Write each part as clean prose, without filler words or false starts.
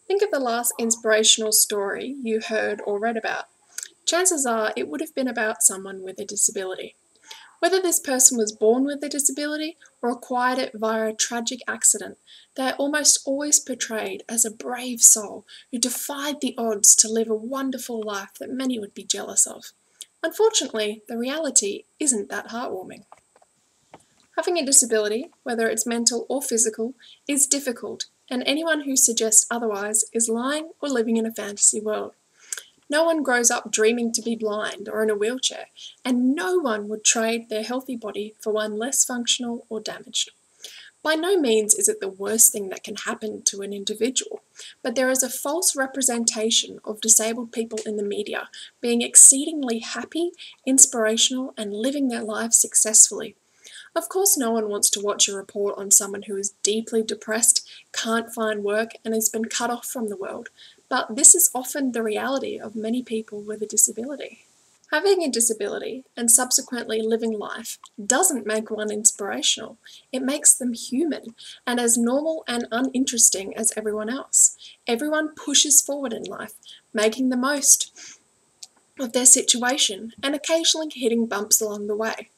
Think of the last inspirational story you heard or read about. Chances are it would have been about someone with a disability. Whether this person was born with a disability or acquired it via a tragic accident, they are almost always portrayed as a brave soul who defied the odds to live a wonderful life that many would be jealous of. Unfortunately, the reality isn't that heartwarming. Having a disability, whether it's mental or physical, is difficult, and anyone who suggests otherwise is lying or living in a fantasy world. No one grows up dreaming to be blind or in a wheelchair, and no one would trade their healthy body for one less functional or damaged. By no means is it the worst thing that can happen to an individual, but there is a false representation of disabled people in the media being exceedingly happy, inspirational, and living their lives successfully. Of course, no one wants to watch a report on someone who is deeply depressed, can't find work, and has been cut off from the world, but this is often the reality of many people with a disability. Having a disability and subsequently living life doesn't make one inspirational. It makes them human and as normal and uninteresting as everyone else. Everyone pushes forward in life, making the most of their situation and occasionally hitting bumps along the way.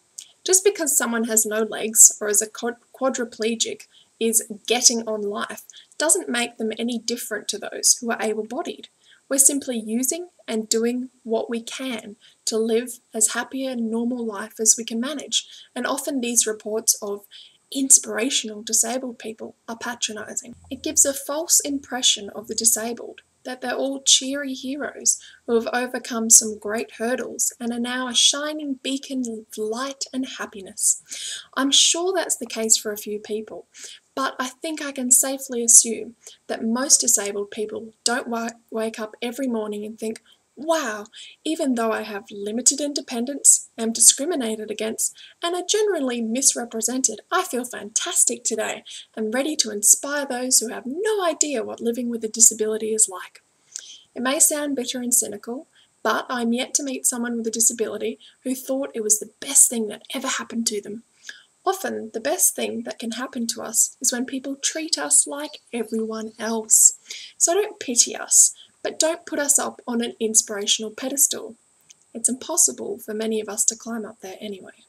Just because someone has no legs or is a quadriplegic is getting on life doesn't make them any different to those who are able-bodied. We're simply using and doing what we can to live as happy and normal life as we can manage, and often these reports of inspirational disabled people are patronising. It gives a false impression of the disabled that they're all cheery heroes who have overcome some great hurdles and are now a shining beacon of light and happiness. I'm sure that's the case for a few people, but I think I can safely assume that most disabled people don't wake up every morning and think, wow, even though I have limited independence, am discriminated against, and are generally misrepresented, I feel fantastic today and ready to inspire those who have no idea what living with a disability is like. It may sound bitter and cynical, but I'm yet to meet someone with a disability who thought it was the best thing that ever happened to them. Often, the best thing that can happen to us is when people treat us like everyone else. So don't pity us, but don't put us up on an inspirational pedestal. It's impossible for many of us to climb up there anyway.